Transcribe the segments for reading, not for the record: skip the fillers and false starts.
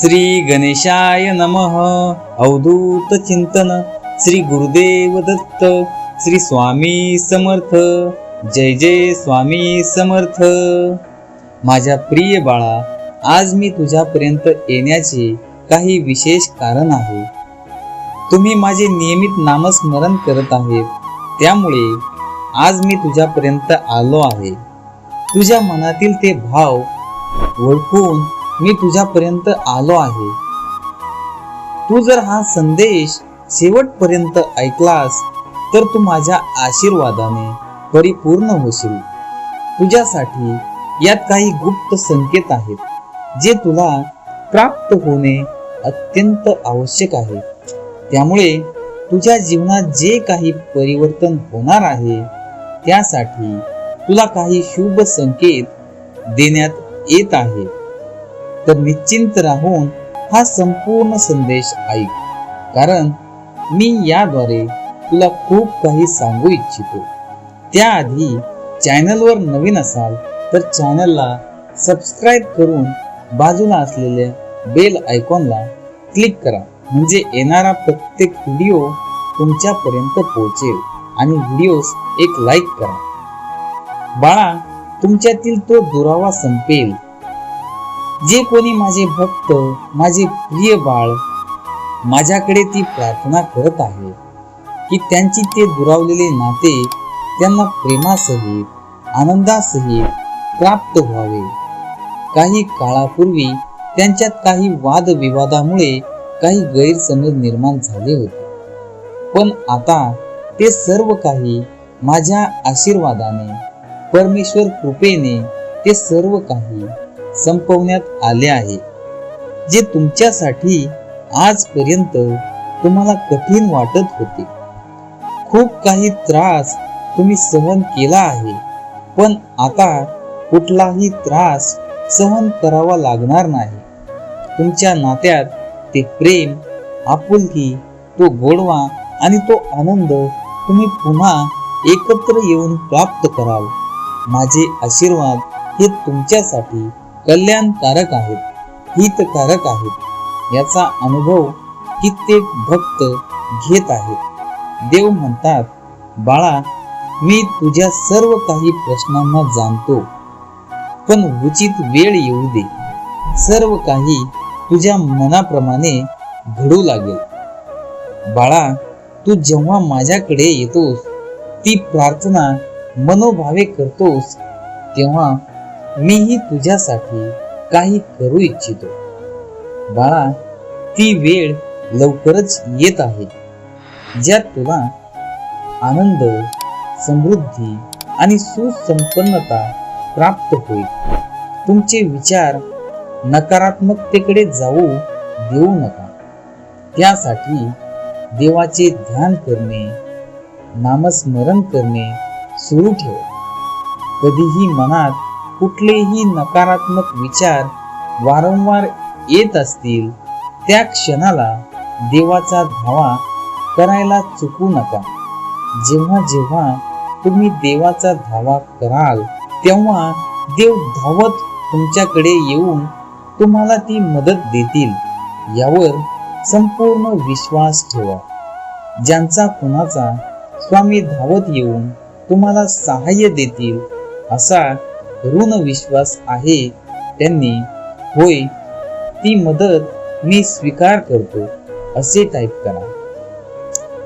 श्री गणेशाय नमः. अवधूत चिंतन श्री गुरुदेव दत्त. श्री स्वामी समर्थ. जय जय स्वामी समर्थ. माझ्या प्रिय बाळा, आज मी तुझ्यापर्यंत येण्याचे काही विशेष कारण आहे. तुम्ही माझे नियमित नामस्मरण करत आहेत, त्यामुळे आज मी तुझ्यापर्यंत आलो आहे. तुझ्या मनातील ते भाव ओळखून मी तुझ्यापर्यंत आलो आहे. तू जर हा संदेश शेवटपर्यंत ऐकलास तर तू माझ्या आशीर्वादाने परिपूर्ण होशील. तुझ्यासाठी यात काही गुप्त संकेत आहेत जे तुला प्राप्त होणे अत्यंत आवश्यक आहे. त्यामुळे तुझ्या जीवनात जे काही परिवर्तन होणार आहे त्यासाठी तुला काही शुभ संकेत देण्यात येत आहे. तर निश्चिंत राहून हा संपूर्ण संदेश ऐक, कारण मी याद्वारे तुला खूप काही सांगू इच्छितो. त्याआधी चॅनलवर नवीन असाल तर चॅनलला सबस्क्राईब करून बाजूला असलेल्या बेल आयकॉनला क्लिक करा, म्हणजे येणारा प्रत्येक व्हिडिओ तुमच्यापर्यंत पोहोचेल. आणि व्हिडिओस एक लाईक करा. बाळा, तुमच्यातील तो दुरावा संपेल. जे कोणी माझे भक्त, माझे प्रिय बाळ माझ्याकडे ती प्रार्थना करत आहे की त्यांची ते दुरावलेले नाते त्यांना प्रेमासहित, आनंदासहित प्राप्त व्हावे. काही काळापूर्वी त्यांच्यात काही वादविवादामुळे काही गैरसमज निर्माण झाले होते, पण आता ते सर्व काही माझ्या आशीर्वादाने, परमेश्वर कृपेने ते सर्व काही संपवण्यात आले आहे. जे तुमच्यासाठी आजपर्यंत तुम्हाला कठीण वाटत होते, खूप काही त्रास तुम्ही सहन केला आहे, पण आता कुठलाही त्रास सहन करावा लागणार नाही. तुमच्या नात्यात ते प्रेम, आपुलकी, तो गोडवा आणि तो आनंद तुम्ही पुन्हा एकत्र येऊन प्राप्त कराल. माझे आशीर्वाद हे तुमच्यासाठी कल्याणकारक आहेत, हितकारक आहेत. याचा अनुभव कित्येक भक्त घेत आहेत. देव म्हणतात, बाळा, मी तुझ्या सर्व काही प्रश्नांना जाणतो, पण उचित वेळ येऊ दे. सर्व काही तुझ्या मनाप्रमाणे घडू लागेल. बाळा, तू जेव्हा माझ्याकडे येतोस, ती प्रार्थना मनोभावे करतोस, तेव्हा मीही तुझ्यासाठी काही करू इच्छितो. बाळा, ती वेळ लवकरच येत आहे ज्यात तुला आनंद, समृद्धी आणि सुसंपन्नता प्राप्त होईल. तुमचे विचार नकारात्मकतेकडे जाऊ देऊ नका. त्यासाठी देवाचे ध्यान करणे, नामस्मरण करणे सुरू ठेव. कधीही मनात कुठलेही नकारात्मक विचार वारंवार येत असतील, त्या क्षणाला देवाचा धावा करायला चुकू नका. जेव्हा जेव्हा तुम्ही देवाचा धावा कराल, तेव्हा देव धावत तुमच्याकडे येऊन तुम्हाला ती मदत देतील. यावर संपूर्ण विश्वास ठेवा. ज्यांचा कुणाचा स्वामी धावत येऊन तुम्हाला सहाय्य देतील असा ऋण विश्वास आहे, त्यांनी होय, ती मदत मी स्वीकार करतो असे टाईप करा.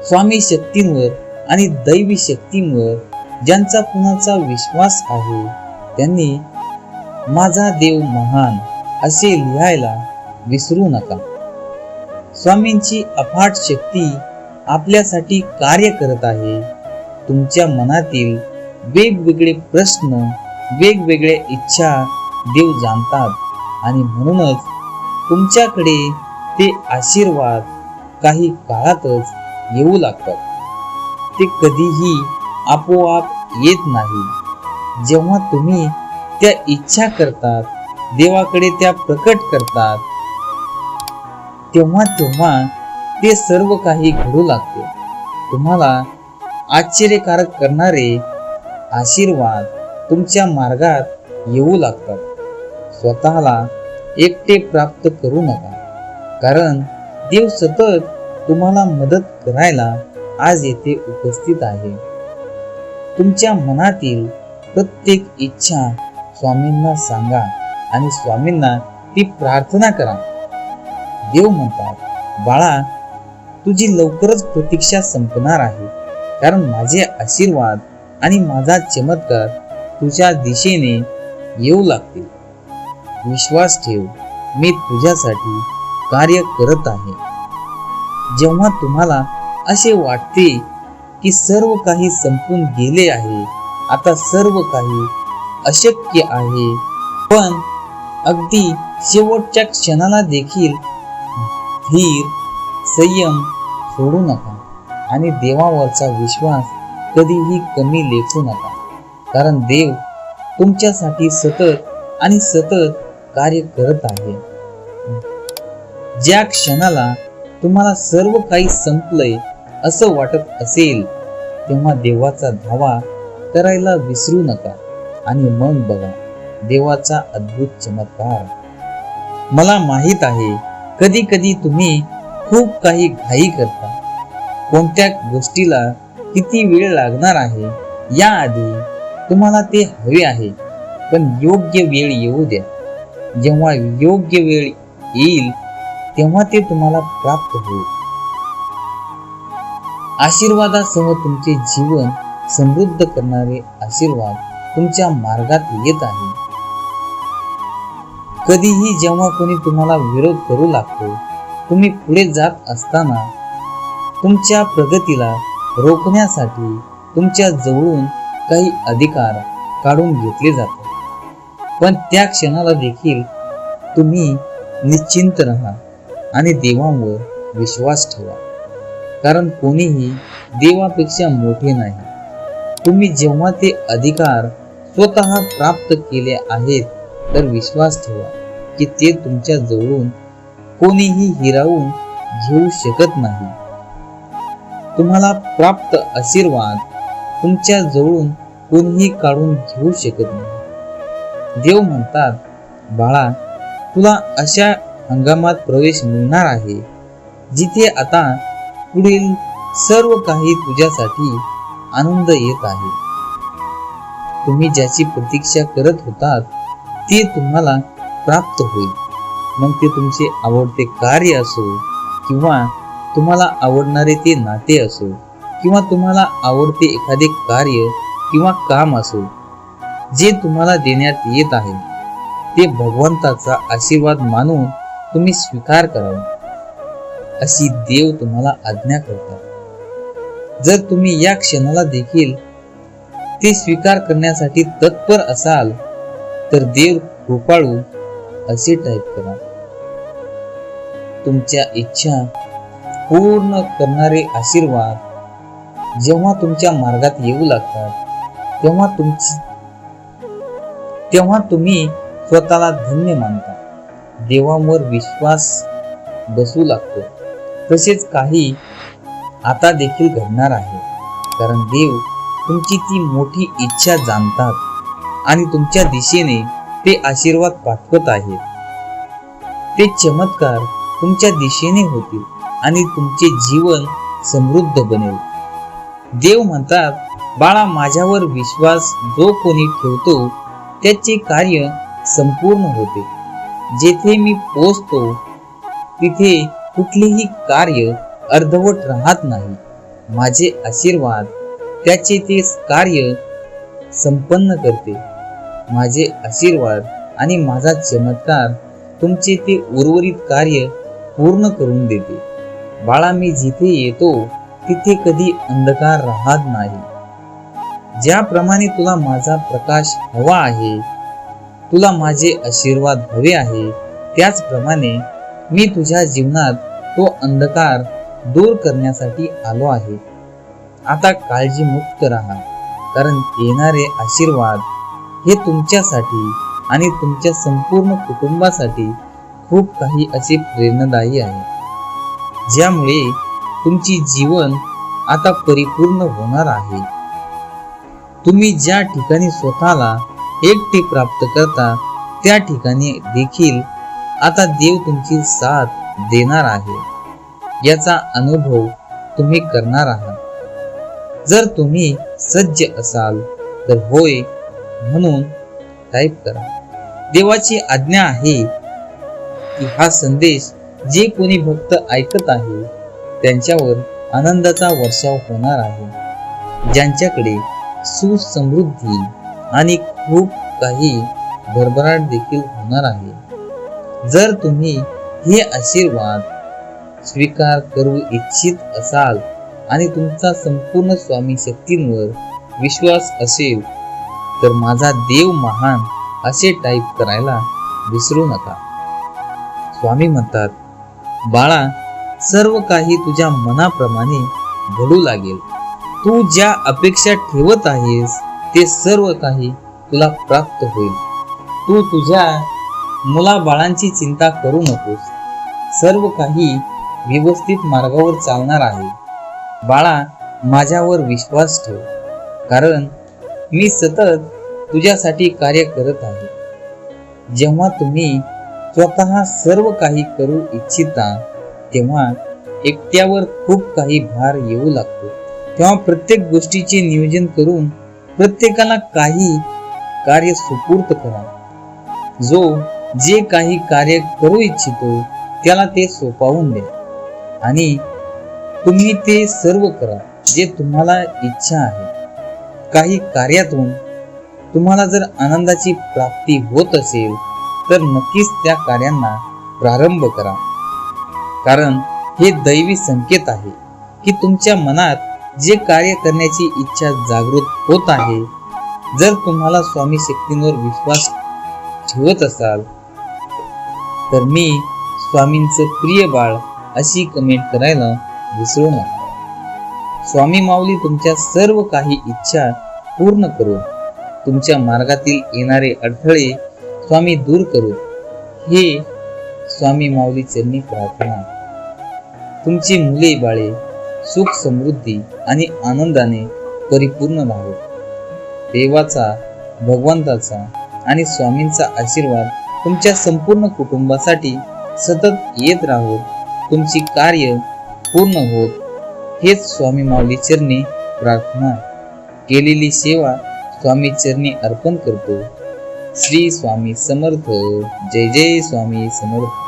स्वामी शक्तींवर आणि दैवी शक्तींवर ज्यांचा कुणाचा विश्वास आहे, त्यांनी माझा देव महान असे लिहायला विसरू नका. स्वामींची अफाट शक्ती आपल्यासाठी कार्य करत आहे. तुमच्या मनातील वेगवेगळे प्रश्न, वेगवेगळ्या इच्छा देव जाणतात, आणि म्हणूनच तुमच्याकडे ते आशीर्वाद काही काळातच येऊ लागतात. ते कधीही आपोआप येत नाही. जेव्हा तुम्ही त्या इच्छा करतात, देवाकडे त्या प्रकट करतात, तेव्हा तेव्हा ते सर्व काही घडू लागते. तुम्हाला आश्चर्यकारक करणारे आशीर्वाद तुमच्या मार्गात येऊ लागतात. स्वतःला एकटे प्राप्त करू नका. कारण देव सतत तुम्हाला मदत करायला आज येथे उपस्थित आहे. तुमच्या मनातील प्रत्येक इच्छा स्वामींना सांगा आणि स्वामींना ती प्रार्थना करा. देव म्हणतात, बाळा, तुझी लवकरच प्रतीक्षा संपणार आहे, कारण माझे आशीर्वाद आणि माझा चमत्कार तुझ्या दिशेने येऊ लागतील. विश्वास ठेव, मी तुझ्यासाठी कार्य करत आहे. जेव्हा तुम्हाला असे वाटते की सर्व काही संपून गेले आहे, आता सर्व काही अशक्य आहे, पण अगदी शेवटच्या क्षणाला देखील धीर, संयम सोडू नका आणि देवावरचा विश्वास कधीही कमी लेखू नका, कारण देव तुमच्यासाठी सतत आणि सतत कार्य करत आहे. ज्या क्षणाला तुम्हाला सर्व काही संपलंय असं वाटत असेल, तेव्हा देवाचा धावा करायला विसरू नका आणि मग बघा देवाचा अद्भुत चमत्कार. मला माहित आहे, कधी कधी तुम्ही खूप काही घाई करता. कोणत्या गोष्टीला किती वेळ लागणार आहे याआधी तुम्हाला ते हवे आहे, पण योग्य वेळ येऊ द्या. जेव्हा योग्य वेळ येईल तेव्हा ते तुम्हाला प्राप्त होईल. आशीर्वादासह तुमचे जीवन समृद्ध करणारे आशीर्वाद तुमच्या मार्गात येत आहे. कधीही जेव्हा कोणी तुम्हाला विरोध करू लागतो, तुम्ही पुढे जात असताना तुमच्या प्रगतीला रोखण्यासाठी तुमच्या जवळून काही अधिकार काढून घेतले जातात. पण त्या क्षणाला देखील तुम्ही निश्चिंत राहा आणि देवावर विश्वास ठेवा, कारण कोणीही देवापेक्षा मोठे नाही. तुम्ही जेव्हा ते अधिकार स्वतः प्राप्त केले आहेत, तर विश्वास ठेवा की ते तुमच्या जवळून कोणीही हिरावून घेऊ शकत नाही. तुम्हाला प्राप्त आशीर्वाद तुमच्या जवळून कोणीही काढून घेऊ शकत नाही. देव म्हणतात, बाळा, तुला अशा हंगामात प्रवेश मिळणार आहे जिथे आता पुढील सर्व काही तुझ्यासाठी आनंद येत आहे. तुम्ही ज्याची प्रतीक्षा करत होतात ते तुम्हाला प्राप्त होईल. मग ते तुमचे आवडते कार्य असो, किंवा तुम्हाला आवडणारे ते नाते असो, किंवा तुम्हाला आवडते एखादे कार्य किंवा काम असो, जे तुम्हाला देण्यात येत आहे ते भगवंताचा आशीर्वाद मानून तुम्ही स्वीकार करावा, अशी देव तुम्हाला आज्ञा करतात. जर तुम्ही या क्षणाला देखील ते स्वीकार करण्यासाठी तत्पर असाल, तर देव कृपाळू असे टाईप करा, तुमच्या इच्छा पूर्ण करणारे आशीर्वाद जेव्हा तुमच्या मार्गात येऊ लागतात, तेव्हा तुम्ही स्वतःला धन्य मानता. देवावर विश्वास बसू लागतो. तसेच काही आता देखील घडणार आहे, कारण देव तुमची ती मोठी इच्छा जाणतात आणि तुमच्या दिशेने ते आशीर्वाद पाठवत आहेत. ते चमत्कार तुमच्या दिशेने होतील आणि तुमचे जीवन समृद्ध बनेल. देव म्हणतात, बाळा, माझ्यावर विश्वास जो कोणी ठेवतो त्याचे कार्य संपूर्ण होते. जेथे मी पोचतो तिथे कुठलेही कार्य अर्धवट राहत नाही. माझे आशीर्वाद त्याचे ते कार्य संपन्न करते. माझे आशीर्वाद आणि माझा चमत्कार तुमचे ते उर्वरित कार्य पूर्ण करून देते. बाळा, मी जिथे येतो तिथे कधी अंधकार राहत नाही. ज्याप्रमाणे तुला माझा प्रकाश हवा आहे, तुला माझे आशीर्वाद हवे आहे, त्याचप्रमाणे मी तुझ्या जीवनात तो अंधकार दूर करण्यासाठी आलो आहे. आता काळजीमुक्त राहा, कारण येणारे आशीर्वाद हे तुमच्यासाठी आणि तुमच्या संपूर्ण कुटुंबासाठी खूप काही असे प्रेरणादायी आहे, ज्यामुळे तुमची जीवन आता परिपूर्ण होणार आहे. तुम्ही ज्या ठिकाणी स्वतःला एकटे प्राप्त करता त्या ठिकाणी देखील आता देव तुमची साथ देणार आहे याचा अनुभव तुम्ही करणार आहात. जर तुम्ही सज्ज असाल तर होय म्हणून टाईप करा. देवाची आज्ञा आहे की हा संदेश जे कोणी भक्त ऐकत आहे त्यांच्यावर आनंदाचा वर्षाव होणार आहे, ज्यांच्याकडे सुसमृद्धी आणि खूप काही भरभराट देखील होणार आहे. जर तुम्ही हे आशीर्वाद स्वीकार करू इच्छित असाल आणि तुमचा संपूर्ण स्वामी शक्तींवर विश्वास असेल तर माझा देव महान असे टाईप करायला विसरू नका. स्वामी म्हणतात, बाळा, सर्व काही तुझ्या मनाप्रमाणे घडू लागेल. तू ज्या अपेक्षा ठेवत आहेस ते सर्व काही तुला प्राप्त होईल. तू तुझ्या मुलाबाळांची चिंता करू नकोस. सर्व काही व्यवस्थित मार्गावर चालणार आहे. बाळा, माझ्यावर विश्वास ठेव, कारण मी सतत तुझ्यासाठी कार्य करत आहे. जेव्हा तुम्ही स्वतः सर्व काही करू इच्छिता तेव्हा एकट्यावर खूप काही भार येऊ लागतो. तेव्हा प्रत्येक गोष्टीचे नियोजन करून प्रत्येकाला काही कार्य सुपूर्त करा. जो जे काही कार्य करू इच्छितो त्याला ते सोपवून द्या आणि तुम्ही ते सर्व करा जे तुम्हाला इच्छा आहे. काही कार्यातून तुम्हाला जर आनंदाची प्राप्ती होत असेल तर नक्कीच त्या कार्यांना प्रारंभ करा, कारण हे दैवी संकेत आहे की तुमच्या मनात जे कार्य करण्याची इच्छा जागृत होत आहे. जर तुम्हाला स्वामी शक्तींवर विश्वास ठेवत असाल तर मी स्वामींचं प्रिय बाळ अशी कमेंट करायला विसरू नका. स्वामी माऊली तुमच्या सर्व काही इच्छा पूर्ण करून तुमच्या मार्गातील येणारे अडथळे स्वामी दूर करू हे स्वामी माऊली चरणी प्रार्थना. तुमची मुले बाळे सुख समृद्धी आणि आनंदाने परिपूर्ण राहो. देवाचा, भगवंताचा आणि स्वामींचा आशीर्वाद तुमच्या संपूर्ण कुटुंबासाठी सतत येत राहो. तुमची कार्य पूर्ण होत हेच स्वामी माऊली चरणी प्रार्थना. केलेली सेवा स्वामी चरणी अर्पण करतो. श्री स्वामी समर्थ. जय जय स्वामी समर्थ.